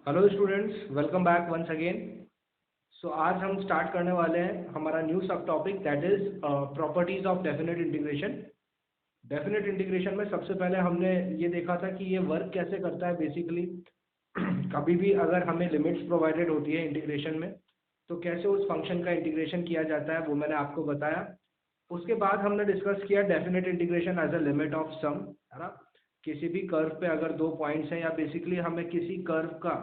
Hello students, welcome back once again. So आज हम start करने वाले हैं हमारा new sub topic that is properties of definite integration. Definite integration में सबसे पहले हमने ये देखा था कि ये वर्क कैसे करता है बेसिकली। कभी भी अगर हमें लिमिट्स प्रोवाइडेड होती है इंटीग्रेशन में तो कैसे उस फंक्शन का इंटीग्रेशन किया जाता है वो मैंने आपको बताया। उसके बाद हमने डिस्कस किया definite integration as a limit of sum, है ना। किसी भी कर्व पे अगर दो पॉइंट्स हैं या बेसिकली हमें किसी कर्व का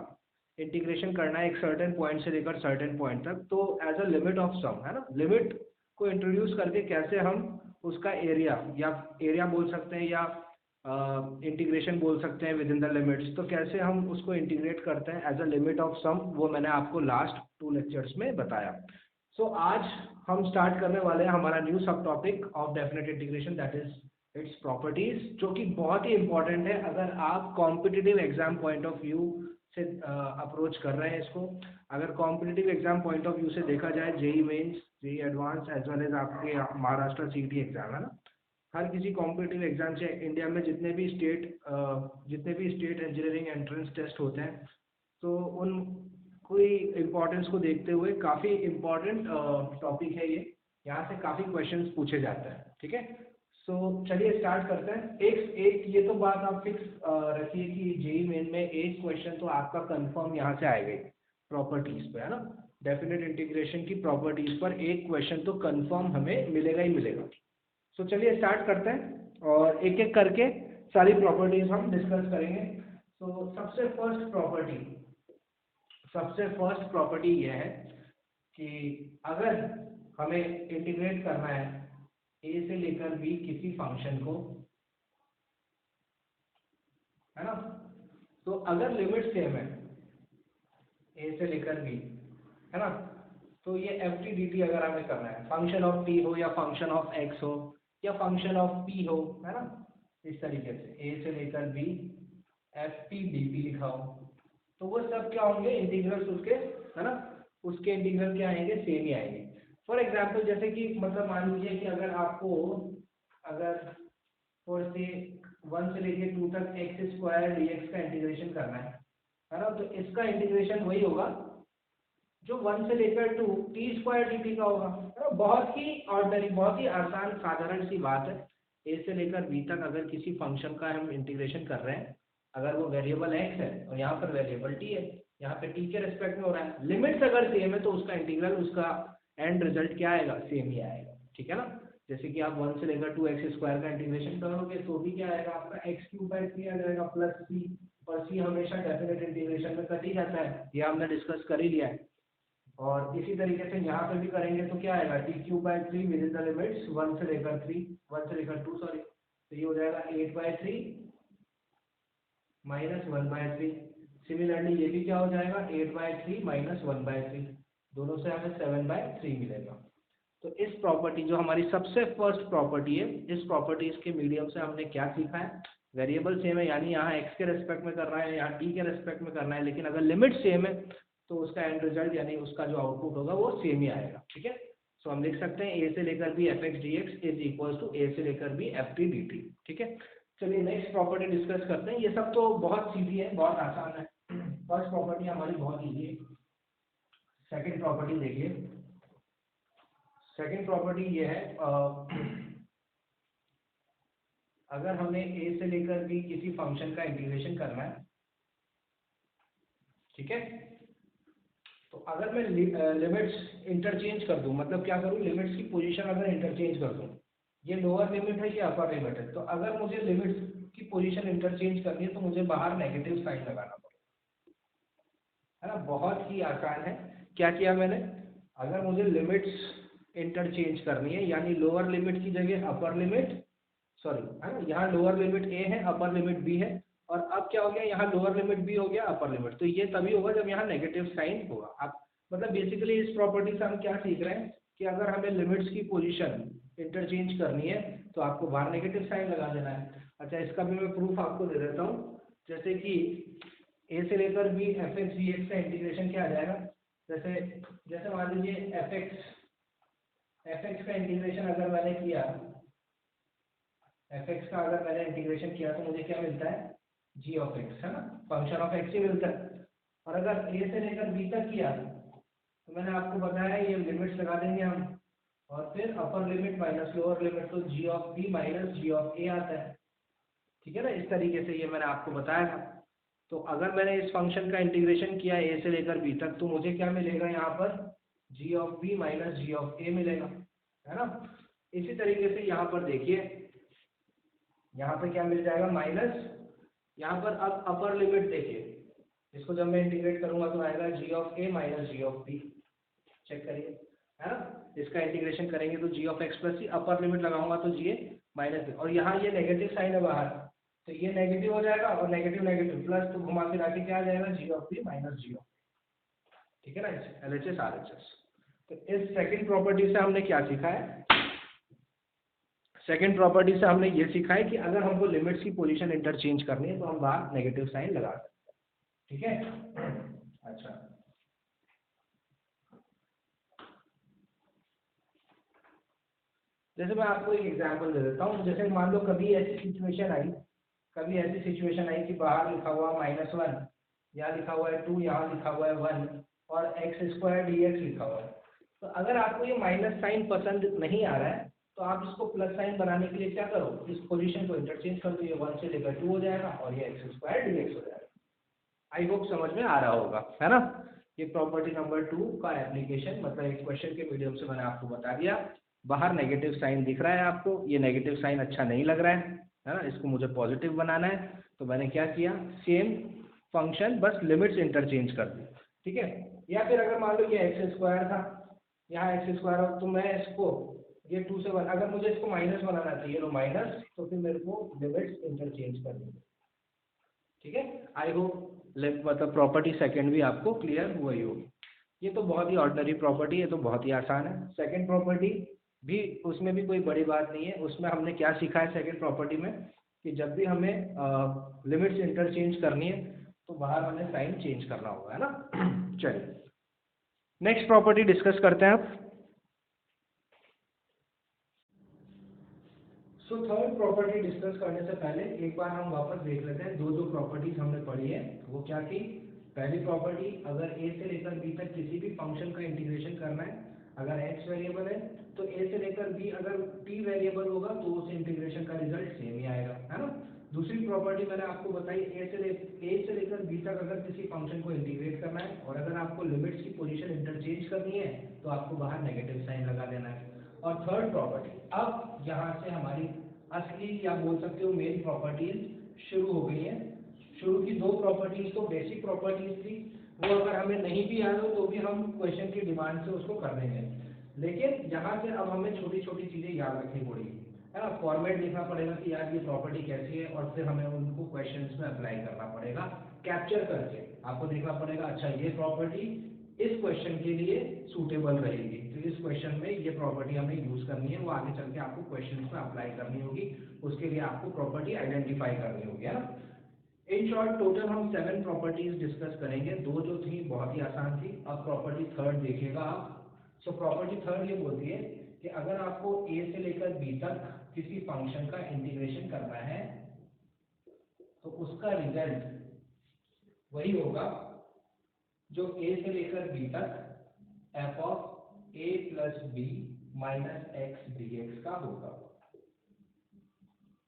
इंटीग्रेशन करना है एक सर्टेन पॉइंट से लेकर सर्टेन पॉइंट तक, तो as a limit of sum, है ना, लिमिट को इंट्रोड्यूस करके कैसे हम उसका एरिया या एरिया बोल सकते हैं या इंटीग्रेशन बोल सकते हैं विद इन द लिमिट्स, तो कैसे हम उसको इंटीग्रेट करते हैं एज अ लिमिट ऑफ सम, वो मैंने आपको लास्ट 2 लेक्चर्स में बताया। सो आज हम स्टार्ट करने वाले हैं हमारा new sub topic of definite integration that is its properties, जो कि बहुत ही इंपॉर्टेंट है अगर आप competitive exam point of view से अप्रोच कर रहे हैं इसको। अगर competitive exam point of view से देखा जाए, JEE mains, JEE advance as well as आपके महाराष्ट्र सीईटी एग्जाम, है ना, हर किसी कॉम्पिटिटिव एग्जाम से इंडिया में जितने भी स्टेट इंजीनियरिंग एंट्रेंस टेस्ट होते हैं, तो उन कोई इम्पोर्टेंस को देखते हुए काफ़ी इम्पोर्टेंट टॉपिक है ये। यहाँ से काफ़ी क्वेश्चंस पूछे जाते हैं, ठीक है। सो चलिए स्टार्ट करते हैं। एक एक ये तो बात आप फिक्स रखिए कि जेई मेन में एक क्वेश्चन तो आपका कंफर्म यहाँ से आएगा ही, प्रॉपर्टीज पे, है ना। डेफिनेट इंटीग्रेशन की प्रॉपर्टीज पर एक क्वेश्चन तो कंफर्म हमें मिलेगा ही मिलेगा। सो चलिए स्टार्ट करते हैं और एक एक करके सारी प्रॉपर्टीज हम डिस्कस करेंगे। सो सबसे फर्स्ट प्रॉपर्टी ये है कि अगर हमें इंटीग्रेट करना है ए से लेकर बी किसी फंक्शन को, है ना, तो अगर लिमिट सेम है ए से लेकर बी, है ना, तो ये एफ टी डी टी अगर हमें करना है, फंक्शन ऑफ टी हो या फंक्शन ऑफ एक्स हो या फंक्शन ऑफ पी हो, है ना, इस तरीके से ए से लेकर B F T D t लिखा हो, तो वो सब क्या होंगे, इंटीग्रल्स उसके, है ना, उसके इंटीग्रल क्या आएंगे, सेम ही आएंगे। फॉर एग्जाम्पल जैसे कि मतलब मान लीजिए कि अगर आपको अगर और से 1 से लेके 2 तक एक्स स्क्वायर डी एक्स का इंटीग्रेशन करना है ना, तो इसका इंटीग्रेशन वही होगा जो 1 से लेकर 2 टी स्क्वायर डी टी का होगा, है ना। बहुत ही ऑर्डनरी, बहुत ही आसान साधारण सी बात है। ए से लेकर बी तक अगर किसी फंक्शन का हम इंटीग्रेशन कर रहे हैं, अगर वो वेरिएबल एक्स है और यहाँ पर वेरिएबल टी है, यहाँ पे टी के रेस्पेक्ट में हो रहा है, लिमिट्स अगर सेम है तो उसका इंटीग्रल, उसका एंड रिजल्ट क्या आएगा, सेम ही आएगा, ठीक है ना। जैसे कि आप 1 से लेकर 2 एक्स स्क्वायर का इंटीग्रेशन करोगे तो भी क्या आएगा आपका एक्स क्यूब बाई 3 आ जाएगा प्लस सी, और सी हमेशा डेफिनेट इंटीग्रेशन में कट ही जाता है, ये हमने डिस्कस कर ही लिया है। और इसी तरीके से यहाँ पे भी करेंगे तो क्या आएगा, T cube by 3 with in the limits 1 से लेकर 2 सॉरी, तो ये हो जाएगा 8/3 माइनस 1/3। सिमिलरली ये भी क्या हो जाएगा, 8/3 माइनस 1/3, दोनों से हमें 7/3 मिलेगा। तो इस प्रॉपर्टी जो हमारी सबसे फर्स्ट प्रॉपर्टी है, इस प्रॉपर्टीज के मीडियम से हमने क्या सीखा है, वेरिएबल सेम है यानी यहाँ एक्स के रेस्पेक्ट में कर रहा है, यहाँ टी के रेस्पेक्ट में करना है, लेकिन अगर लिमिट सेम है तो उसका एंड रिजल्ट यानी उसका जो आउटपुट होगा वो सेम ही आएगा, ठीक है। सो हम लिख सकते हैं ए से लेकर B F x D x is equal to A से लेकर B F T D T, ठीक है। चलिए नेक्स्ट प्रॉपर्टी डिस्कस करते हैं। ये सब तो बहुत सीधी है, बहुत आसान है। फर्स्ट प्रॉपर्टी हमारी बहुत ईजी है। सेकेंड प्रॉपर्टी देखिए। सेकेंड प्रॉपर्टी ये है, अगर हमें ए से लेकर बी किसी फंक्शन का इंटीग्रेशन करना है, ठीक है, तो अगर मैं लिमिट्स इंटरचेंज कर दूं, मतलब क्या करूं, लिमिट्स की पोजीशन अगर इंटरचेंज कर दूं, ये लोअर लिमिट है ये अपर लिमिट है, तो अगर मुझे लिमिट्स की पोजीशन इंटरचेंज करनी है तो मुझे बाहर नेगेटिव साइन लगाना पड़ेगा, है ना। बहुत ही आसान है। क्या किया मैंने, अगर मुझे लिमिट्स इंटरचेंज करनी है यानी लोअर लिमिट की जगह अपर लिमिट, सॉरी, है ना, यहाँ लोअर लिमिट ए है अपर लिमिट बी है, और अब क्या हो गया, यहाँ लोअर लिमिट बी हो गया अपर लिमिट, तो ये तभी होगा जब यहाँ नेगेटिव साइन होगा। आप मतलब बेसिकली इस प्रॉपर्टी से हम क्या सीख रहे हैं कि अगर हमें लिमिट्स की पोजीशन इंटरचेंज करनी है तो आपको बाहर नेगेटिव साइन लगा देना है। अच्छा, इसका भी मैं प्रूफ आपको दे देता हूँ। जैसे कि ए से लेकर B F x D x का इंटीग्रेशन क्या आ जाएगा, जैसे जैसे मान लीजिए एफ एक्स का इंटीग्रेशन अगर मैंने किया, एफ एक्स का अगर मैंने इंटीग्रेशन किया तो मुझे क्या मिलता है, जी ऑफ एक्स, है ना, फंक्शन ऑफ एक्स ही मिलता है। और अगर ए से लेकर बी तक किया तो मैंने आपको बताया ये लिमिट्स लगा देंगे हम, और फिर upper limit minus lower limit, तो G of B minus G of A आता है। ठीक है ना, इस तरीके से ये मैंने आपको बताया था। तो अगर मैंने इस फंक्शन का इंटीग्रेशन किया ए से लेकर बी तक, तो मुझे क्या मिलेगा यहाँ पर, G of B minus G of A मिलेगा, है ना। इसी तरीके से यहाँ पर देखिए, यहाँ पर क्या मिल जाएगा माइनस, यहाँ पर अब अपर लिमिट देखिए, इसको जब मैं इंटीग्रेट करूंगा तो आएगा G of A minus G of B, check करिए, है ना। इसका इंटीग्रेशन करेंगे तो G of X plus C, upper limit लगाऊंगा तो जी ए माइनस बी, और यहाँ ये नेगेटिव साइन है बाहर, तो ये नेगेटिव हो जाएगा, और नेगेटिव नेगेटिव प्लस, तो घुमा फिरा के क्या आ जाएगा, G of B minus G of, ठीक है ना, L H S R H S. तो इस सेकंड प्रॉपर्टी से हमने क्या सीखा है, सेकंड प्रॉपर्टी से हमने ये सीखा है कि अगर हमको लिमिट्स की पोजीशन इंटरचेंज करनी है तो हम बाहर नेगेटिव साइन लगा सकते हैं, ठीक है। अच्छा, जैसे मैं आपको एक एग्जांपल दे देता हूँ। जैसे मान लो कभी ऐसी सिचुएशन आई कि बाहर लिखा हुआ -1, यहाँ लिखा हुआ है 2, यहाँ लिखा हुआ है 1, और एक्स स्क्वायर डी एक्स लिखा हुआ है। तो अगर आपको ये माइनस साइन पसंद नहीं आ रहा है तो आप इसको प्लस साइन बनाने के लिए क्या करो, इस पोजीशन को इंटरचेंज कर दो, ये 1 से लेकर 2 हो जाएगा और ये एक्स स्क्वायर डी एक्स हो जाएगा। आई होप समझ में आ रहा होगा, है ना। ये प्रॉपर्टी नंबर 2 का एप्लीकेशन, मतलब एक क्वेश्चन के मीडियम से मैंने आपको बता दिया। बाहर नेगेटिव साइन दिख रहा है आपको, ये नेगेटिव साइन अच्छा नहीं लग रहा है ना, इसको मुझे पॉजिटिव बनाना है। तो मैंने क्या किया, सेम फंक्शन बस लिमिट्स इंटरचेंज कर दी, ठीक है। या फिर अगर मान लो ये एक्स स्क्वायर था, यहाँ एक्स स्क्वायर हो, तो मैं इसको ये 2 से 1, अगर मुझे इसको माइनस बनाना चाहिए तो माइनस, तो फिर मेरे को लिमिट्स इंटरचेंज कर देंगे, ठीक है। आई होप मतलब प्रॉपर्टी सेकंड भी आपको क्लियर हुई होगी। ये तो बहुत ही ऑर्डिनरी प्रॉपर्टी है, तो बहुत ही आसान है। सेकंड प्रॉपर्टी भी, उसमें भी कोई बड़ी बात नहीं है। उसमें हमने क्या सीखा है सेकंड प्रॉपर्टी में, कि जब भी हमें लिमिट्स इंटरचेंज करनी है तो बाहर हमें साइन चेंज करना होगा, है ना। चलिए नेक्स्ट प्रॉपर्टी डिस्कस करते हैं आप। सो थर्ड प्रॉपर्टी डिस्कस करने से पहले एक बार हम वापस देख लेते हैं जो प्रॉपर्टीज हमने पढ़ी है वो क्या थी। पहली प्रॉपर्टी, अगर a से लेकर b तक किसी भी फंक्शन का इंटीग्रेशन करना है, अगर x वेरिएबल है तो a से लेकर b अगर t वेरिएबल होगा तो उस इंटीग्रेशन का रिजल्ट सेम ही आएगा, है ना। दूसरी प्रॉपर्टी मैंने आपको बताई, a से लेकर b तक अगर किसी फंक्शन को इंटीग्रेट करना है और अगर आपको लिमिट्स की पोजीशन इंटरचेंज करनी है तो आपको बाहर नेगेटिव साइन लगा देना है। और थर्ड प्रॉपर्टी, अब यहाँ से हमारी असली या बोल सकते हो मेन प्रॉपर्टीज शुरू हो गई है। शुरू की 2 प्रॉपर्टीज तो बेसिक प्रॉपर्टीज थी, वो अगर हमें नहीं भी याद हो तो भी हम क्वेश्चन की डिमांड से उसको कर देंगे। लेकिन यहाँ से अब हमें छोटी छोटी चीजें याद रखनी पड़ेगी, है ना। फॉर्मेट देखना पड़ेगा कि यार ये प्रॉपर्टी कैसी है, और फिर हमें उनको क्वेश्चंस में अप्लाई करना पड़ेगा। कैप्चर करके आपको देखना पड़ेगा, अच्छा ये प्रॉपर्टी इस क्वेश्चन के लिए सूटेबल रहेगी, तो इस क्वेश्चन में ये प्रॉपर्टी हमें यूज करनी है, वो आगे चल के आपको क्वेश्चन में अप्लाई करनी होगी, उसके लिए आपको प्रॉपर्टी आइडेंटिफाई करनी होगी, है ना। इन शॉर्ट टोटल हम 7 प्रॉपर्टीज डिस्कस करेंगे। 2 जो थी बहुत ही आसान थी, अब प्रॉपर्टी थर्ड देखिएगा आप। सो प्रॉपर्टी थर्ड ये बोलती है कि अगर आपको a से लेकर b तक किसी फंक्शन का इंटीग्रेशन करना है तो उसका रिजल्ट वही होगा जो a से लेकर b तक f of a plus b minus x D x का होगा।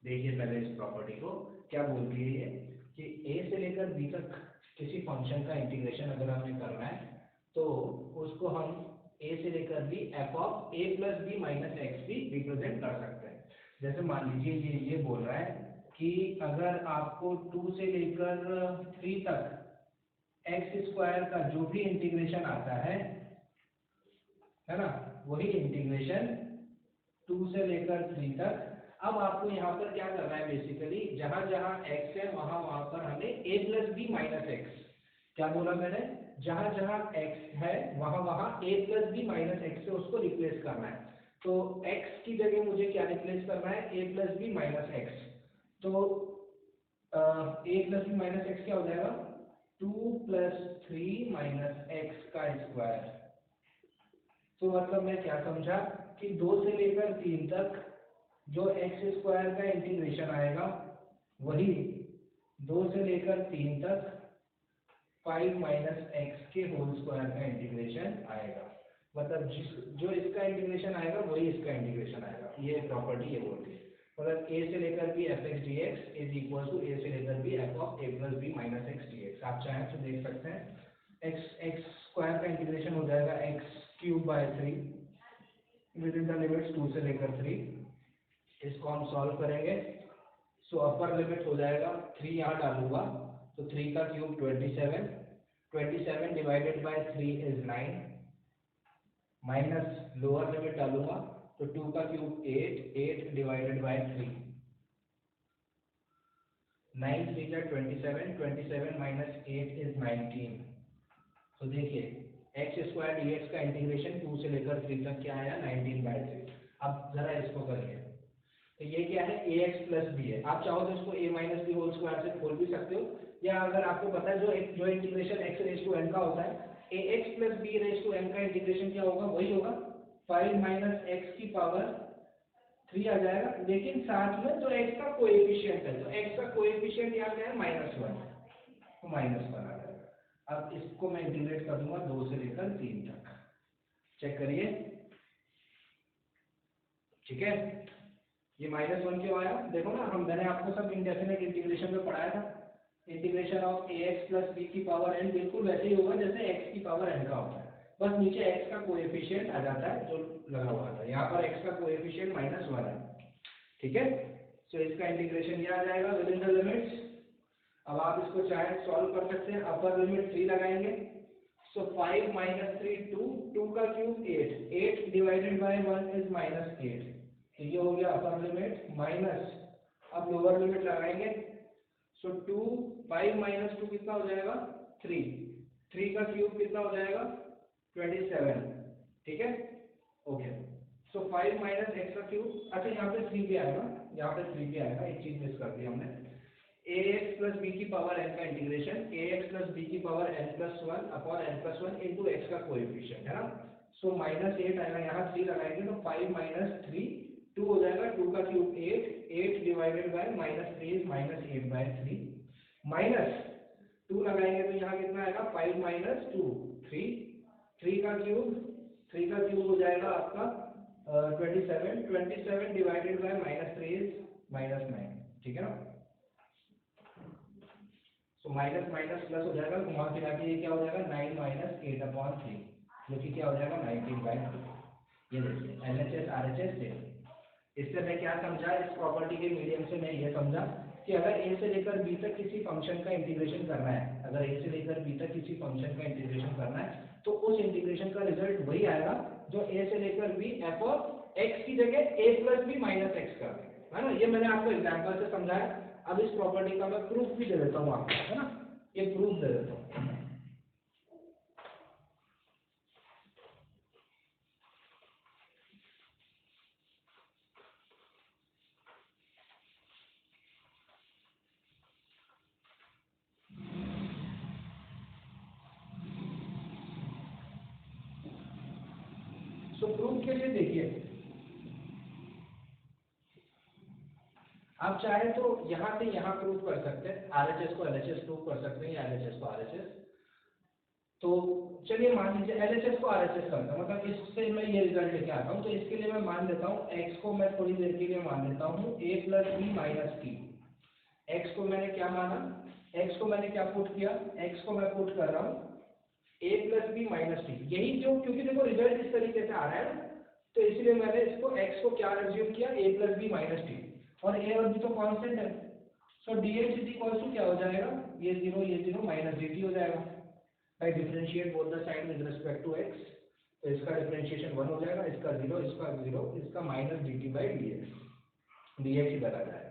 देखिए पहले इस प्रॉपर्टी को क्या बोलती है ये, कि a से लेकर b तक किसी फंक्शन का इंटीग्रेशन अगर हमें करना है तो उसको हम a से लेकर b f of a plus b minus x भी रिप्रेजेंट कर सकते हैं। जैसे मान लीजिए ये बोल रहा है कि अगर आपको 2 से लेकर 3 तक एक्स स्क्वायर का जो भी इंटीग्रेशन आता है ना, वही इंटीग्रेशन 2 से लेकर 3 तक। अब आपको यहाँ पर क्या करना है, बेसिकली जहां जहां x है वहां वहां पर हमें a plus b minus x, क्या बोला मैंने, जहां जहां x है वहां वहां a plus b minus x से उसको रिप्लेस करना है। तो x की जगह मुझे क्या रिप्लेस करना है, a plus b minus x. तो a plus b minus x क्या हो जाएगा, 2 प्लस 3 माइनस एक्स का स्क्वायर। तो मतलब मैं क्या समझा कि 2 से लेकर 3 तक जो एक्स स्क्वायर का इंटीग्रेशन आएगा वही 2 से लेकर 3 तक 5 माइनस एक्स के होल स्क्वायर का इंटीग्रेशन आएगा। मतलब जो इसका इंटीग्रेशन आएगा वही इसका इंटीग्रेशन आएगा। ये प्रॉपर्टी ये बोलती है, मतलब a से लेकर b f x D x is equal to a से लेकर b f of a plus b minus x D x. आप चाहें तो देख सकते हैं एक्स स्क्वायर का इंटीग्रेशन हो जाएगा x cube by 3 with in the limits 2 से लेकर 3। इसको हम सॉल्व करेंगे। सो अपर लिमिट हो जाएगा 3 यहाँ डालूंगा तो 3 का cube 27 divided by 3 is 9 minus lower limit डालूंगा तो 2 का क्यूब 8 डिवाइडेड बाय 3 9 3 जा 27 माइनस 8 इज 19। तो देखिए एक्स स्क्वायर डी एक्स का इंटीग्रेशन 2 से लेकर 3 तक क्या आया 19/3। अब जरा इसको करिए तो ये क्या है ए एक्स प्लस बी है। आप चाहो तो इसको a minus b whole square से खोल भी सकते हो, या अगर आपको पता है जो integration x raise to n का होता है A x plus B raise to n का इंटीग्रेशन क्या होगा वही होगा 5 माइनस एक्स की पावर 3 आ जाएगा। लेकिन साथ में जो x का कोएफिशिएंट है तो x का कोएफिशिएंट यहाँ क्या है -1 तो -1 आ जाएगा। अब इसको मैं इंटीग्रेट कर दूंगा 2 से लेकर 3 तक। चेक करिए, ठीक है। ये -1 क्यों आया देखो ना, मैंने आपको सब इंडेफिनिट इंटीग्रेशन में पढ़ाया था। Integration of a x plus b की पावर n बिल्कुल वैसे ही होगा जैसे x की पावर n का होता है, बस नीचे x का कोएफिशिएंट आ जाता है जो लगा हुआ था। यहाँ पर x का कोएफिशिएंट -1 है, ठीक है। सो इसका इंटीग्रेशन ये आ जाएगा विद इन द लिमिट्स। अब आप इसको चाहे सॉल्व कर सकते हैं। अपर लिमिट 3 लगाएंगे सो 5 माइनस 3 2 का क्यूब 8 डिवाइडेड बाय 1 इज -8। ये हो गया अपर लिमिट माइनस, अब लोअर लिमिट लगाएंगे सो 2 5 माइनस 2 कितना हो जाएगा 3 का क्यूब कितना हो जाएगा 27, ठीक है ओके। सो 5 माइनस एक्स का क्यूब, अच्छा यहाँ पे 3 भी आएगा, यहाँ पे 3 भी आएगा, एक चीज मिस कर दी हमने। ए एक्स प्लस बी की पावर n का इंटीग्रेशन ए एक्स प्लस बी की power n+1 upon n+1 into x का कोएफिशिएंट है ना। सो -8 आएगा, यहाँ 3 लगाएंगे तो 5 माइनस 3 2 हो जाएगा, 2 का cube 8 divided by -3 is -8/3 minus 2 लगाएंगे तो यहाँ कितना आएगा 5 माइनस 2 3 का क्यूब हो जाएगा आपका 27 डिवाइडेड बाय -3 इज -9, ठीक है ना। सो माइनस माइनस प्लस हो जाएगा, घुमा फिरा के ये क्या हो जाएगा 9 माइनस 8/3 जो कि क्या हो जाएगा 19/3। ये देखिए LHS RHS से इससे मैं क्या समझा, इस प्रॉपर्टी के मीडियम से मैं ये समझा कि अगर a से लेकर b तक किसी फंक्शन का इंटीग्रेशन करना है, अगर a से लेकर b तक किसी फंक्शन का इंटीग्रेशन करना है तो उस इंटीग्रेशन का रिजल्ट वही आएगा जो a से लेकर b f ऑफ x की जगह a plus b minus x कर देंगे, है ना। ये मैंने आपको एग्जाम्पल से समझाया। अब इस प्रॉपर्टी का मैं प्रूफ भी दे देता हूँ आपको, है ना, ये प्रूफ दे देता हूँ। सो प्रूफ के लिए देखिए, आप चाहे तो यहाँ से यहाँ प्रूफ कर सकते हैं, RHS को LHS प्रूफ कर सकते हैं या LHS को RHS। तो चलिए मान लीजिए LHS को RHS करता हूँ, मतलब इससे मैं ये रिजल्ट लेके आता हूँ। तो इसके लिए मैं मान लेता हूँ x को, मैं थोड़ी देर के लिए मान लेता हूँ a plus b minus t. x को मैंने क्या माना, x को मैंने क्या पुट किया, x को मैं पुट कर रहा हूँ a plus b minus t. यही जो, क्योंकि देखो रिजल्ट इस तरीके से आ रहा है ना, तो इसलिए मैंने इसको x को क्या एज्यूम किया a plus b minus t, और a और b तो कांस्टेंट है। So dx is equal to क्या हो जाएगा, ये 0 माइनस dt हो जाएगा। I differentiate both the side with respect to x, तो इसका डिफरेंशिएशन 1 हो जाएगा, इसका 0, इसका माइनस dt बाई dx इधर आ जाएगा,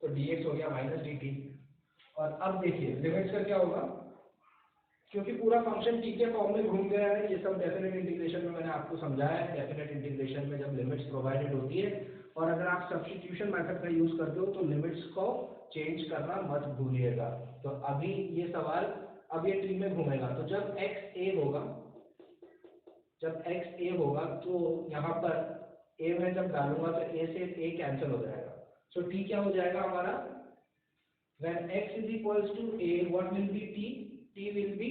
तो dx हो गया माइनस dt। और अब देखिए लिमिट्स का क्या होगा, क्योंकि पूरा फंक्शन t के फॉर्म में घूम गया है। ये सब डेफिनेट इंटीग्रेशन में मैंने आपको समझाया है। डेफिनेट इंटीग्रेशन में जब लिमिट्स प्रोवाइडेड होती है और अगर आप सब्स्टिट्यूशन मेथड का यूज करते हो तो लिमिट्स को चेंज करना मत भूलिएगा। तो अभी ये सवाल, अब ये टी में घूमेगा, तो जब x a होगा तो यहाँ पर a में जब डालूंगा तो a से a कैंसिल हो जाएगा। सो t क्या हो जाएगा हमारा, when x is equals to a what will be t t will be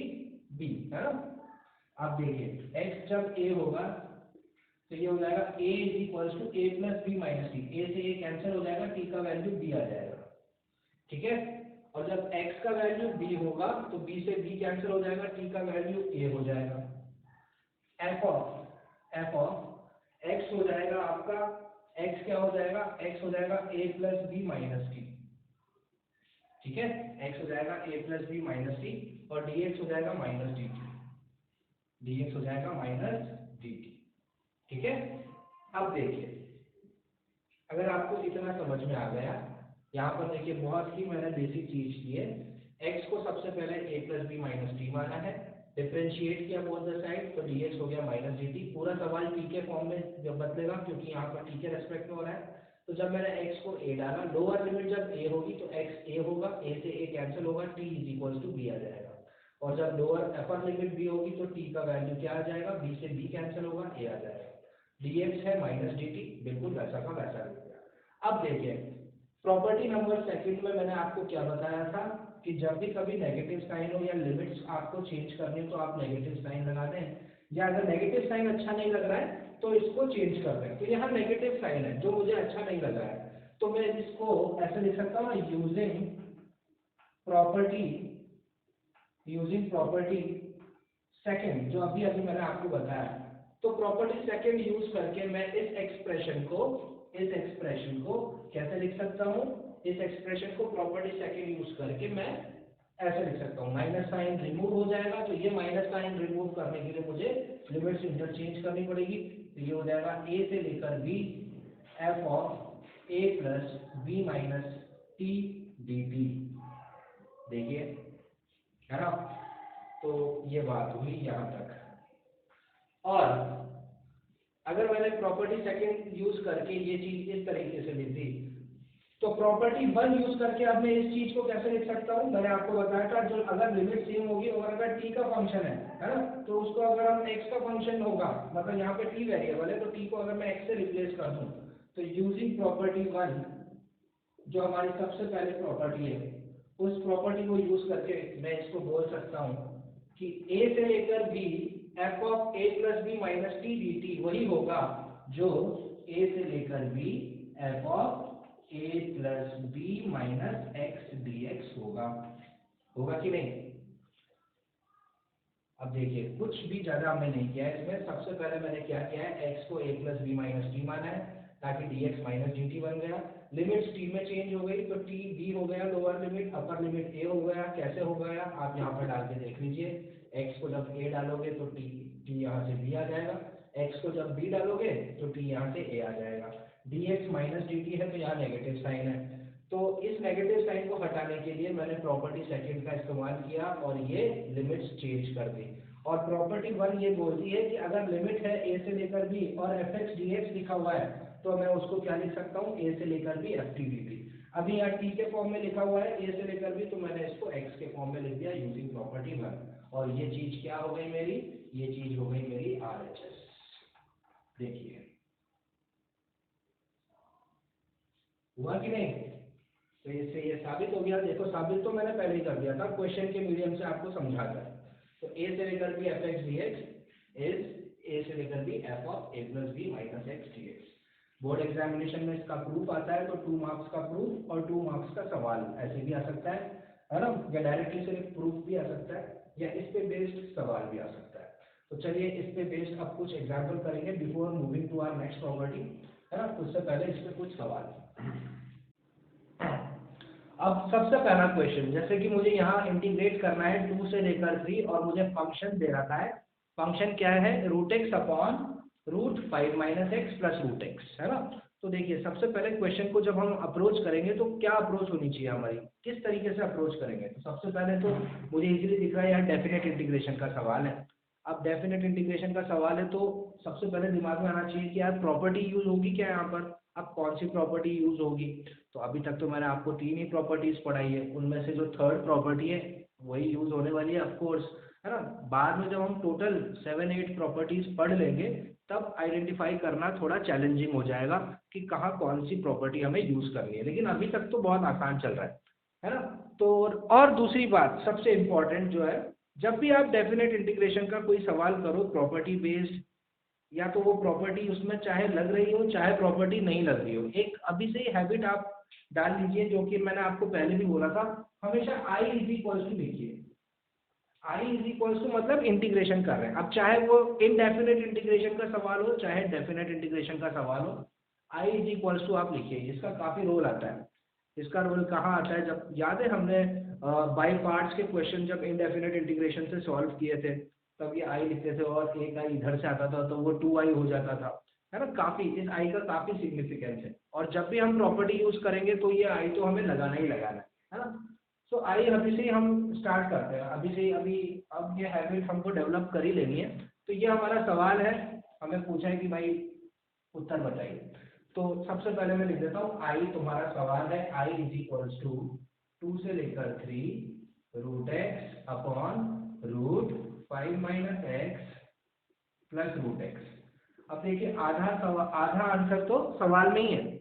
b, है ना। आप देखिए x जब a होगा तो ये हो जाएगा a is equals to a plus b minus t, a से a कैंसिल हो जाएगा, t का वैल्यू b आ जाएगा, ठीक है। और जब x का वैल्यू b होगा तो b से b कैंसिल हो जाएगा, t का वैल्यू a हो जाएगा। f ऑफ x हो जाएगा आपका, x क्या हो जाएगा, x हो जाएगा a plus b minus t, ठीक है। x हो जाएगा a plus b minus t और dx हो जाएगा माइनस डी टी, dx हो जाएगा माइनस डी टी, ठीक है। अब देखिए अगर आपको इतना समझ में आ गया, यहाँ पर देखिए बहुत ही मैंने बेसिक चीज की है। x को सबसे पहले a plus b minus t माना है, डिफरेंशिएट किया बोथ द साइड तो dx हो गया माइनस डी टी। पूरा सवाल t के फॉर्म में जब बदलेगा क्योंकि यहाँ पर t के रेस्पेक्ट में हो रहा है, तो जब मैंने x को a डाला, लोअर लिमिट जब a होगी तो x a होगा, a से a कैंसिल होगा, t is equal to b आ जाएगा। और जब लोअर अपर लिमिट b होगी तो t का वैल्यू क्या आ जाएगा, b से b कैंसिल होगा, a आ जाएगा। dx है माइनस डी टी, बिल्कुल वैसा का वैसा लिख दिया। अब देखिए प्रॉपर्टी नंबर सेकंड में मैंने आपको क्या बताया था कि जब भी कभी नेगेटिव साइन हो या लिमिट्स आपको चेंज करनी हो तो आप नेगेटिव साइन लगा दें, या अगर नेगेटिव साइन अच्छा नहीं लग रहा है तो इसको चेंज कर दें। तो यहाँ नेगेटिव साइन है जो मुझे अच्छा नहीं लग रहा है, तो मैं इसको ऐसे लिख सकता हूँ, यूजिंग प्रॉपर्टी सेकंड, जो अभी अभी मैंने आपको बताया। तो प्रॉपर्टी सेकंड यूज करके मैं इस एक्सप्रेशन को कैसे लिख सकता हूँ, इस एक्सप्रेशन को प्रॉपर्टी सेकंड यूज करके मैं ऐसे लिख सकता हूँ, माइनस साइन रिमूव हो जाएगा। तो ये माइनस साइन रिमूव करने के लिए मुझे लिमिट्स इंटरचेंज करनी पड़ेगी। तो ये हो जाएगा a से लेकर b f of a plus b minus t D T, देखिए है ना। तो ये बात हुई यहाँ तक। और अगर मैंने प्रॉपर्टी सेकंड यूज करके ये चीज इस तरीके से लिख दी, तो प्रॉपर्टी वन यूज करके अब मैं इस चीज को कैसे लिख सकता हूँ, मैंने आपको बताया था जो अगर लिमिट सेम होगी और अगर t का फंक्शन है ना, तो उसको अगर हम x का फंक्शन होगा, मतलब यहाँ पे t वेरिएबल है, तो t को अगर मैं x से रिप्लेस कर दूं, तो यूजिंग प्रॉपर्टी वन, जो हमारी सबसे पहले प्रॉपर्टी है, उस प्रॉपर्टी को यूज करके मैं इसको बोल सकता हूँ कि a से लेकर b f of a plus b minus t D t वही होगा जो a से लेकर b f of a plus b minus x D x होगा कि नहीं। अब देखिए कुछ भी ज्यादा हमने नहीं किया है इसमें। सबसे पहले मैंने क्या किया है, x को a plus b minus t माना है ताकि dx माइनस डी टी बन गया। लिमिट्स t में चेंज हो गई तो t b हो गया, lower limit, upper limit a हो गया। कैसे हो गया आप यहाँ पर डाल के देख लीजिए, x को जब a डालोगे तो t यहाँ से b आ जाएगा, x को जब b डालोगे तो t यहाँ से a आ जाएगा। dx माइनस डी टी है तो यहाँ नेगेटिव साइन है, तो इस नेगेटिव साइन को हटाने के लिए मैंने प्रॉपर्टी सेकंड का इस्तेमाल किया और ये लिमिट्स चेंज कर दी। और प्रॉपर्टी वन ये बोलती है कि अगर लिमिट है a से लेकर b और fx dx लिखा हुआ है तो मैं उसको क्या लिख सकता हूँ, a से लेकर b ft dt। अभी यहाँ t के फॉर्म में लिखा हुआ है a से लेकर b, तो मैंने इसको x के फॉर्म में लिख दिया यूजिंग प्रॉपर्टी वन। और ये चीज क्या हो गई मेरी, ये चीज हो गई मेरी RHS। देखिए हुआ कि नहीं, तो इससे ये साबित हो गया। देखो साबित तो मैंने पहले ही कर दिया था क्वेश्चन के मीडियम से आपको समझाकर। तो a से लेकर b f x dx is a से लेकर b f of a plus b minus x dx। Board examination में इसका प्रूफ आता है तो 2 मार्क्स का प्रूफ और 2 मार्क्स का सवाल ऐसे भी आ सकता है ना, या डायरेक्टली सिर्फ प्रूफ भी आ सकता है या इस पे बेस्ड सवाल भी आ सकता है। तो चलिए इस पे बेस्ड अब कुछ एग्जाम्पल करेंगे before moving to our next property, है ना। उससे पहले इस पे कुछ सवाल। अब सबसे पहला क्वेश्चन, जैसे कि मुझे यहाँ इंटीग्रेट करना है 2 से लेकर 3 और मुझे फंक्शन दे रखा है। फंक्शन क्या है, root x upon root 5 minus x plus root x, है ना। तो देखिए सबसे पहले क्वेश्चन को जब हम अप्रोच करेंगे तो क्या अप्रोच होनी चाहिए हमारी, किस तरीके से अप्रोच करेंगे। तो सबसे पहले तो मुझे इजीली दिख रहा है यार डेफिनेट इंटीग्रेशन का सवाल है। अब डेफिनेट इंटीग्रेशन का सवाल है तो सबसे पहले दिमाग में आना चाहिए कि यार प्रॉपर्टी यूज होगी क्या यहाँ पर। अब कौन सी प्रॉपर्टी यूज होगी, तो अभी तक तो मैंने आपको 3 ही प्रॉपर्टीज पढ़ाई है, उनमें से जो थर्ड प्रॉपर्टी है वही यूज होने वाली है ऑफ कोर्स, है ना। बाद में जब हम टोटल 7-8 प्रॉपर्टीज पढ़ लेंगे तब आइडेंटिफाई करना थोड़ा चैलेंजिंग हो जाएगा कि कहाँ कौन सी प्रॉपर्टी हमें यूज करनी है, लेकिन अभी तक तो बहुत आसान चल रहा है ना। तो और दूसरी बात सबसे इम्पोर्टेंट जो है जब भी आप डेफिनेट इंटीग्रेशन का कोई सवाल करो प्रॉपर्टी बेस्ड, या तो वो प्रॉपर्टी उसमें चाहे लग रही हो चाहे प्रॉपर्टी नहीं लग रही हो, एक अभी से ही हैबिट आप डाल लीजिए, जो कि मैंने आपको पहले भी बोला था, हमेशा आई इज इक्वल टू लिखिए। आई इज इक्वल टू मतलब इंटीग्रेशन कर रहे हैं, अब चाहे वो इनडेफिनेट इंटीग्रेशन का सवाल हो चाहे डेफिनेट इंटीग्रेशन का सवाल हो, आई इज इक्वल टू आप लिखिए। इसका काफ़ी रोल आता है। इसका रोल कहाँ आता है, जब याद है हमने बाई पार्ट्स के क्वेश्चन जब इनडेफिनेट इंटीग्रेशन से सॉल्व किए थे, तब ये आई लिखते थे और एक आई इधर से आता था तो वो 2i हो जाता था, है ना। काफ़ी इस आई का काफ़ी सिग्निफिकेंस है, और जब भी हम प्रॉपर्टी यूज़ करेंगे तो ये आई तो हमें लगाना ही लगाना है ना। तो आइए अभी से ही हम स्टार्ट करते हैं, अभी से ही अभी अब ये हैबिट हमको डेवलप कर ही लेनी है। तो ये हमारा सवाल है, हमें पूछा है कि भाई उत्तर बताइए। तो सबसे पहले मैं लिख देता हूँ आई, तुम्हारा सवाल है आई इज इक्वल्स टू 2 से लेकर 3 root x upon root 5 minus x plus root x. अब देखिए आधा आंसर तो सवाल में ही है,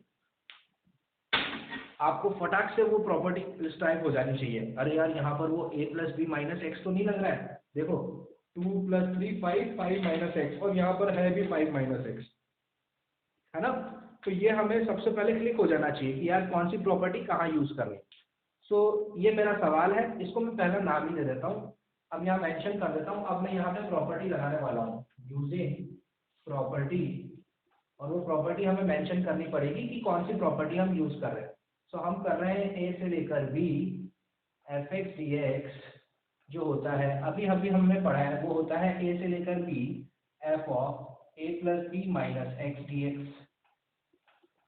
आपको फटाक से वो प्रॉपर्टी स्ट्राइक हो जानी चाहिए। अरे यार यहाँ पर वो a plus b minus x तो नहीं लग रहा है, देखो 2 + 3 5 5 माइनस एक्स, और यहाँ पर है भी 5 माइनस एक्स, है ना। तो ये हमें सबसे पहले क्लिक हो जाना चाहिए कि यार कौन सी प्रॉपर्टी कहाँ यूज करनी। सो ये मेरा सवाल है, इसको मैं पहला नाम ही दे देता हूँ। अब यहाँ मेंशन कर देता हूँ, अब मैं यहाँ पे प्रॉपर्टी लगाने वाला हूँ, यूजिंग प्रॉपर्टी, और वो प्रॉपर्टी हमें मेंशन करनी पड़ेगी कि कौन सी प्रॉपर्टी हम यूज कर रहे हैं। सो हम कर रहे हैं ए से लेकर B F x D x, जो होता है अभी अभी हमने पढ़ा है वो होता है ए से लेकर B f of a plus b minus x D x.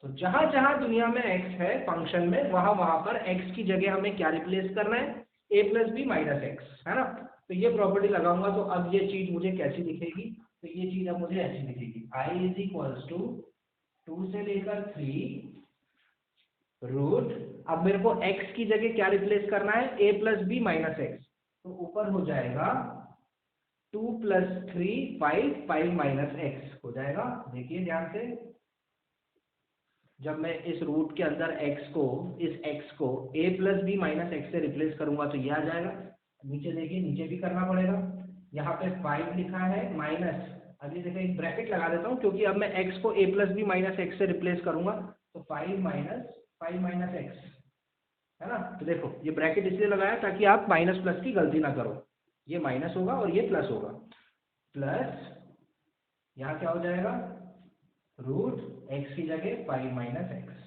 तो जहां जहां दुनिया में x है फंक्शन में, वहां वहां पर x की जगह हमें क्या रिप्लेस करना है, a plus b minus x, है ना। तो ये प्रॉपर्टी लगाऊंगा तो अब ये चीज मुझे कैसी दिखेगी, तो ये चीज अब मुझे ऐसी दिखेगी, i इज इक्वल्स टू 2 से लेकर 3 रूट, अब मेरे को x की जगह क्या रिप्लेस करना है, a plus b minus x, तो ऊपर हो जाएगा 2 + 3 5 5 माइनस एक्स हो जाएगा। देखिए ध्यान से, जब मैं इस रूट के अंदर इस x को a plus b minus x से रिप्लेस करूंगा तो ये आ जाएगा। नीचे देखिए, नीचे भी करना पड़ेगा, यहाँ पे 5 लिखा है माइनस, अभी देखिए एक ब्रैकेट लगा देता हूँ क्योंकि अब मैं x को a plus b minus x से रिप्लेस करूंगा, तो 5 माइनस एक्स, है ना। तो देखो ये ब्रैकेट इसलिए लगाया ताकि आप माइनस प्लस की गलती ना करो, ये माइनस होगा और ये प्लस होगा, प्लस यहाँ क्या हो जाएगा, रूट x की जगह 5 माइनस एक्स।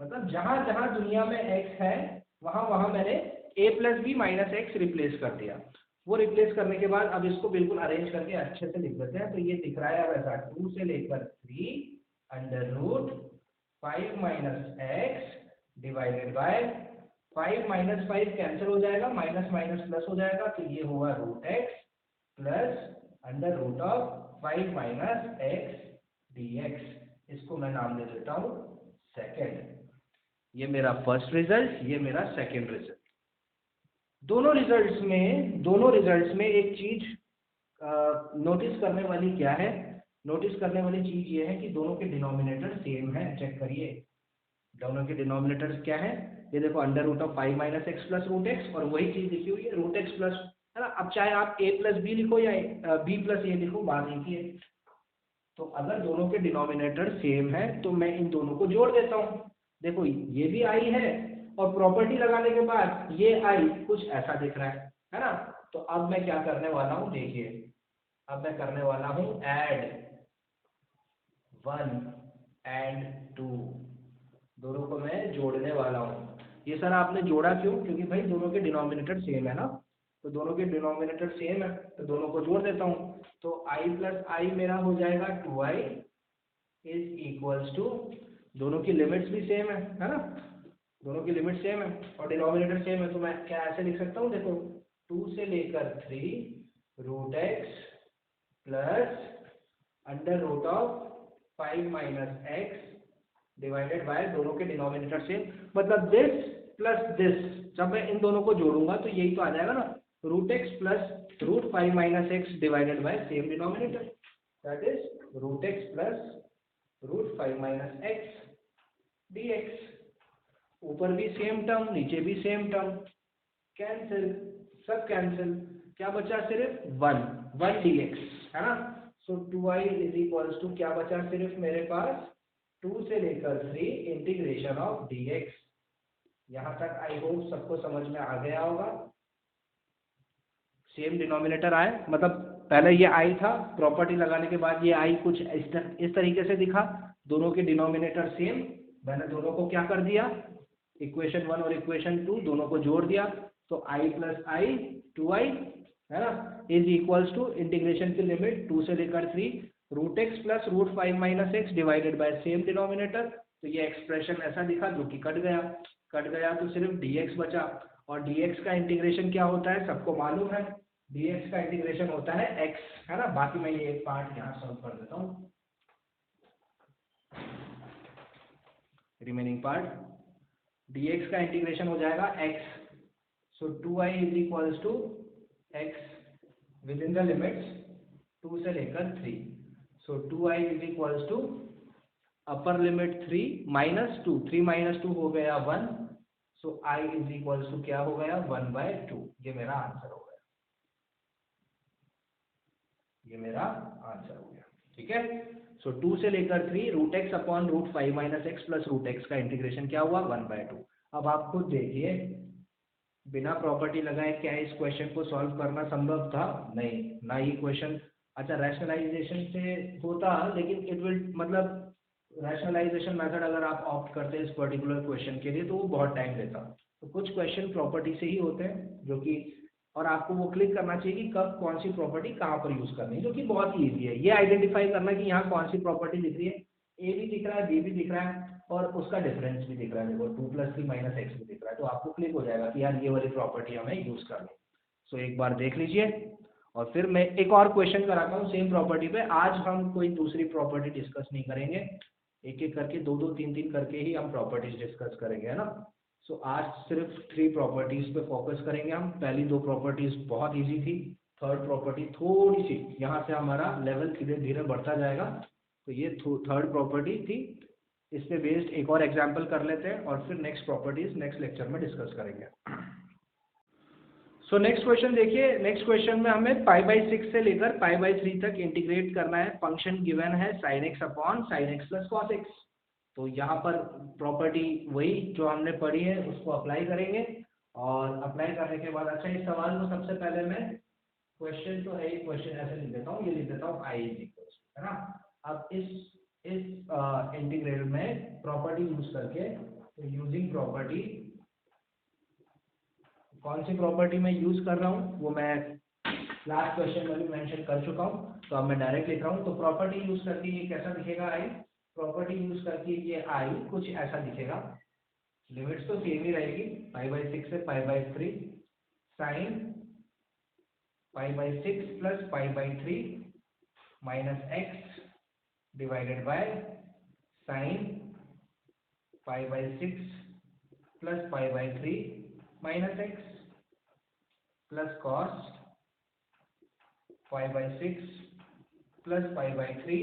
मतलब जहां जहां दुनिया में x है वहां वहां मैंने a plus b minus x replace कर दिया। वो रिप्लेस करने के बाद अब इसको बिल्कुल अरेंज करके अच्छे से लिख देते हैं। तो ये दिख रहा है वैसा 2 से लेकर 3 under root 5 minus x divided by 5 minus 5 cancel हो जाएगा, माइनस माइनस प्लस हो जाएगा, तो ये होगा root x plus under root of 5 minus x dx। इसको मैं नाम दे देता हूँ सेकेंड। ये मेरा फर्स्ट रिजल्ट, ये मेरा सेकेंड रिजल्ट। दोनों रिजल्ट्स में एक चीज नोटिस करने वाली क्या है, नोटिस करने वाली चीज ये है कि दोनों के डिनोमिनेटर सेम है। चेक करिए दोनों के डिनोमिनेटर्स क्या है, ये देखो under root of 5 minus x plus root x, और वही चीज लिखी हुई है रूट एक्स प्लस, है ना। अब चाहे आप a प्लस बी लिखो या b प्लस ए लिखो, बात एक ही है। तो अगर दोनों के डिनोमिनेटर सेम है तो मैं इन दोनों को जोड़ देता हूँ। देखो ये भी आई है, और प्रॉपर्टी लगाने के बाद ये आई कुछ ऐसा दिख रहा है ना। तो अब मैं क्या करने वाला हूँ, देखिए अब मैं करने वाला हूँ ऐड 1 एंड 2, दोनों को मैं जोड़ने वाला हूँ। ये सर आपने जोड़ा क्यों, क्योंकि भाई दोनों के डिनोमिनेटर सेम है ना, तो दोनों के डिनोमिनेटर सेम है तो दोनों को जोड़ देता हूँ। तो i प्लस आई मेरा हो जाएगा 2i इज इक्वल्स टू, दोनों की लिमिट्स भी सेम है ना, दोनों की लिमिट सेम है और डिनोमिनेटर सेम है, तो मैं क्या ऐसे लिख सकता हूँ, देखो 2 से लेकर 3 root x plus under root of 5 minus x divided by, दोनों के डिनोमिनेटर सेम, मतलब दिस प्लस दिस, जब मैं इन दोनों को जोड़ूंगा तो यही तो आ जाएगा ना, root x plus root 5 minus x divided by same denominator, that is root x plus root 5 minus x dx। ऊपर भी सेम टर्म नीचे भी सेम टर्म, कैंसिल, सब कैंसिल, क्या बचा सिर्फ 1 dx, है ना। सो 2i इज इक्वल्स टू क्या बचा सिर्फ मेरे पास 2 से लेकर 3 इंटीग्रेशन ऑफ dx। यहाँ तक आई होप सबको समझ में आ गया होगा। सेम डिनोमिनेटर आए, मतलब पहले ये आई था, प्रॉपर्टी लगाने के बाद ये आई कुछ इस तरीके से दिखा, दोनों के डिनोमिनेटर सेम, मैंने दोनों को क्या कर दिया, इक्वेशन 1 और इक्वेशन 2 दोनों को जोड़ दिया, तो i प्लस आई 2i, है ना, इज इक्वल्स टू इंटीग्रेशन की लिमिट 2 से लेकर 3 root x plus root 5 minus x divided by same denominator. तो ये एक्सप्रेशन ऐसा दिखा जो कि कट गया तो सिर्फ dx बचा, और dx का इंटीग्रेशन क्या होता है सबको मालूम है, dx का इंटीग्रेशन होता है x, है ना। बाकी मैं ये एक पार्ट यहाँ सॉल्व कर देता हूँ, रिमेनिंग पार्ट, dx का इंटीग्रेशन हो जाएगा x, so 2i is equals to x with in the limits 2 से लेकर 3, so 2i is equals to upper limit 3 minus 2, 3 minus 2 हो गया 1, so i is equals to क्या हो गया 1/2, ये मेरा आंसर हो गया, ये मेरा आंसर हो गया, ठीक है। सो 2 से लेकर 3 root x upon root 5 minus x plus root x का इंटीग्रेशन क्या हुआ 1/2। अब आप खुद देखिए, बिना प्रॉपर्टी लगाए क्या इस क्वेश्चन को सॉल्व करना संभव था? नहीं, ना ही क्वेश्चन, अच्छा रैशनलाइजेशन से होता, लेकिन इट विल, मतलब रैशनलाइजेशन मेथड अगर आप ऑप्ट करते हैं इस पर्टिकुलर क्वेश्चन के लिए तो वो बहुत टाइम लेता। तो कुछ क्वेश्चन प्रॉपर्टी से ही होते हैं जो कि, और आपको वो क्लिक करना चाहिए कि कब कौन सी प्रॉपर्टी कहाँ पर यूज करनी है, जो कि बहुत ही ईजी है। ये आइडेंटिफाई करना कि यहाँ कौन सी प्रॉपर्टी दिख रही है, ए भी दिख रहा है, बी भी दिख रहा है, और उसका डिफरेंस भी दिख रहा है, देखो 2 + 3 - x भी दिख रहा है, तो आपको क्लिक हो जाएगा कि यार ये वाली प्रॉपर्टी हमें यूज करनी है। सो एक बार देख लीजिए, और फिर मैं एक और क्वेश्चन कराता हूँ सेम प्रॉपर्टी पे। आज हम कोई दूसरी प्रॉपर्टी डिस्कस नहीं करेंगे, एक एक करके 2-2 3-3 करके ही हम प्रॉपर्टीज डिस्कस करेंगे, है ना। सो आज सिर्फ 3 प्रॉपर्टीज पे फोकस करेंगे हम। पहली 2 प्रॉपर्टीज बहुत इजी थी, थर्ड प्रॉपर्टी थोड़ी सी, यहाँ से हमारा लेवल धीरे धीरे बढ़ता जाएगा, तो ये थर्ड प्रॉपर्टी थी। इस पे बेस्ड एक और एग्जाम्पल कर लेते हैं, और फिर नेक्स्ट प्रॉपर्टीज नेक्स्ट लेक्चर में डिस्कस करेंगे। सो नेक्स्ट क्वेश्चन देखिए, नेक्स्ट क्वेश्चन में हमें π/6 से लेकर π/3 तक इंटीग्रेट करना है। फंक्शन गिवन है sin x upon sin x plus cos x। तो यहाँ पर प्रॉपर्टी वही जो हमने पढ़ी है उसको अप्लाई करेंगे, और अप्लाई करने के बाद, अच्छा इस सवाल को सबसे पहले मैं, क्वेश्चन तो है, क्वेश्चन ऐसे लिख देता हूँ, ये लिख देता हूँ i इज इक्वल, है ना। अब इस इंटीग्रल में प्रॉपर्टी यूज करके, तो यूजिंग प्रॉपर्टी, कौन सी प्रॉपर्टी मैं यूज कर रहा हूँ वो मैं लास्ट क्वेश्चन में भी मेंशन कर चुका हूँ, तो अब मैं डायरेक्ट लिख रहा हूँ। तो प्रॉपर्टी यूज करके ये कैसा दिखेगा आई, प्रॉपर्टी यूज करके ये आई कुछ ऐसा दिखेगा, लिमिट्स तो सेम ही रहेगी, π/6 से π/3 sine π/6 plus π/3 minus x divided by sine π/6 plus π/3 minus x plus cos π/6 plus π/3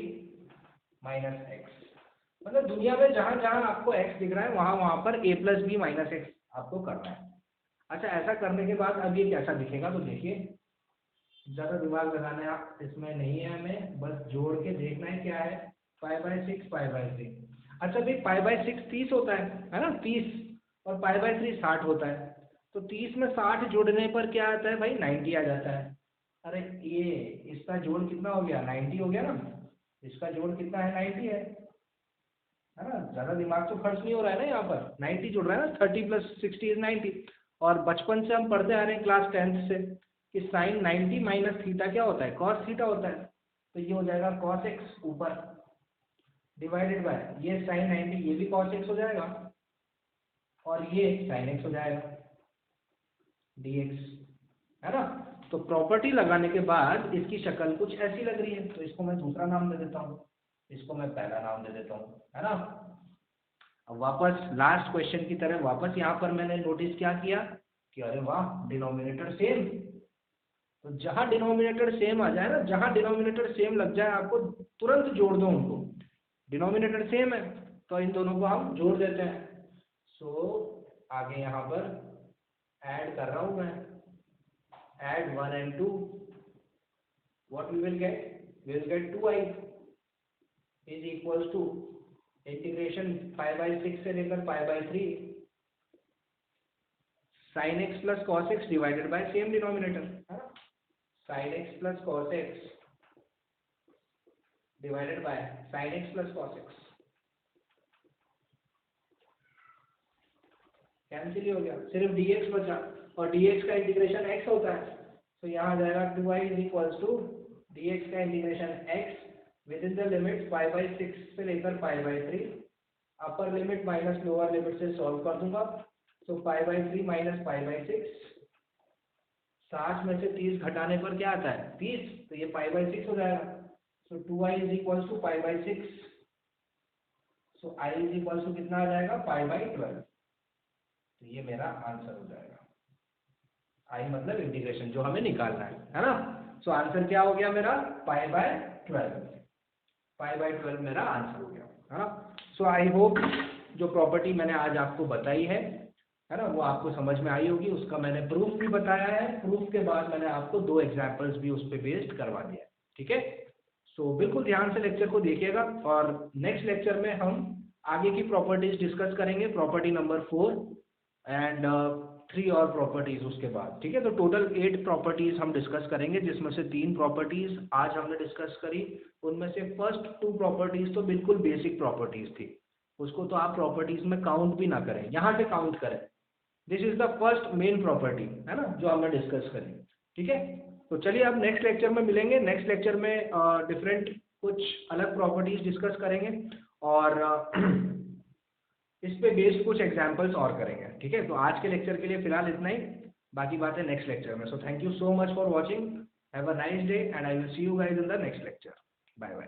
minus X. मतलब दुनिया में जहां जहां आपको x दिख रहा है वहां पर a plus b minus x आपको करना है। अच्छा, ऐसा करने के बाद अब ये कैसा दिखेगा, तो देखिए, ज्यादा दिमाग लगाना आप इसमें नहीं है, हमें बस जोड़ के देखना है क्या है, π/6 π/3। अच्छा भाई, π/6 30 होता है ना, 30, और π/3 60 होता है, तो 30 में 60 जोड़ने पर क्या आता है भाई, 90 आ जाता है। अरे ये इसका जोड़ कितना हो गया, 90 हो गया ना, इसका जोड़ कितना है, 90 है ना। ज्यादा दिमाग तो खर्च नहीं हो रहा है ना, यहाँ पर 90 जुड़ रहा है ना, 30 + 60 = 90। और बचपन से हम पढ़ते आ रहे हैं क्लास 10th से कि साइन 90 माइनस थीटा क्या होता है, कॉस थीटा होता है, तो ये हो जाएगा कॉस एक्स ऊपर डिवाइडेड बाय ये साइन 90, ये भी कॉस एक्स हो जाएगा, और ये साइन एक्स हो जाएगा dx, है ना। तो प्रॉपर्टी लगाने के बाद इसकी शक्ल कुछ ऐसी लग रही है, तो इसको मैं दूसरा नाम दे देता हूँ, इसको मैं पहला नाम दे देता हूँ, है ना। अब वापस लास्ट क्वेश्चन की तरह वापस यहाँ पर मैंने नोटिस क्या किया कि अरे वाह, डिनोमिनेटर सेम। तो जहां डिनोमिनेटर सेम आ जाए ना, जहां डिनोमिनेटर सेम लग जाए आपको तुरंत जोड़ दो उनको, डिनोमिनेटर सेम है तो इन दोनों को हम जोड़ देते हैं। सो आगे यहाँ पर ऐड कर रहा हूँ मैं, add 1 and 2, what we will get? We will get 2i is equals to integration pi by 6 से लेकर pi by 3 sin x plus cos x divided by same denominator, है ना, sin x plus cos x divided by sin x plus cos x, cancel ही हो गया, सिर्फ dx बचा और dx का इंटीग्रेशन x होता है, तो यहाँ आ जाएगा 2i is equals to dx का integration x with in the limit pi by 6 से लेकर pi by 3, upper limit minus lower limit से सॉल्व कर दूंगा, तो pi by 3 minus pi by 6, 60 में से 30 घटाने पर क्या आता है 30, तो ये पाई बाई 6 हो जाएगा, so 2i is equals to pi by 6, so i is equals to कितना आ जाएगा पाई बाई 12, तो ये मेरा आंसर हो जाएगा, i मतलब इंटीग्रेशन जो हमें निकालना है ना, सो आंसर क्या हो गया मेरा पाई बाय 12, पाई बाय 12 मेरा आंसर हो गया, है ना। सो आई होप जो प्रॉपर्टी मैंने आज आपको बताई है ना, वो आपको समझ में आई होगी, उसका मैंने प्रूफ भी बताया है, प्रूफ के बाद मैंने आपको 2 एग्जाम्पल्स भी उस पर बेस्ड करवा दिया, ठीक है। सो बिल्कुल ध्यान से लेक्चर को देखिएगा और नेक्स्ट लेक्चर में हम आगे की प्रॉपर्टीज डिस्कस करेंगे, प्रॉपर्टी नंबर 4 एंड 3 और प्रॉपर्टीज उसके बाद, ठीक है। तो टोटल 8 प्रॉपर्टीज हम डिस्कस करेंगे, जिसमें से 3 प्रॉपर्टीज आज हमने डिस्कस करी, उनमें से फर्स्ट 2 प्रॉपर्टीज तो बिल्कुल बेसिक प्रॉपर्टीज थी, उसको तो आप प्रॉपर्टीज में काउंट भी ना करें, यहाँ से काउंट करें, this is the first main property, है ना, जो हमने डिस्कस करी, ठीक है। तो चलिए अब नेक्स्ट लेक्चर में मिलेंगे, नेक्स्ट लेक्चर में डिफरेंट कुछ अलग प्रॉपर्टीज डिस्कस करेंगे और इस पे बेस्ड कुछ एग्जांपल्स और करेंगे, ठीक है। तो आज के लेक्चर के लिए फिलहाल इतना ही, बाकी बातें नेक्स्ट लेक्चर में। So thank you so much for watching, have a nice day and I will see you guys in the next lecture, bye bye.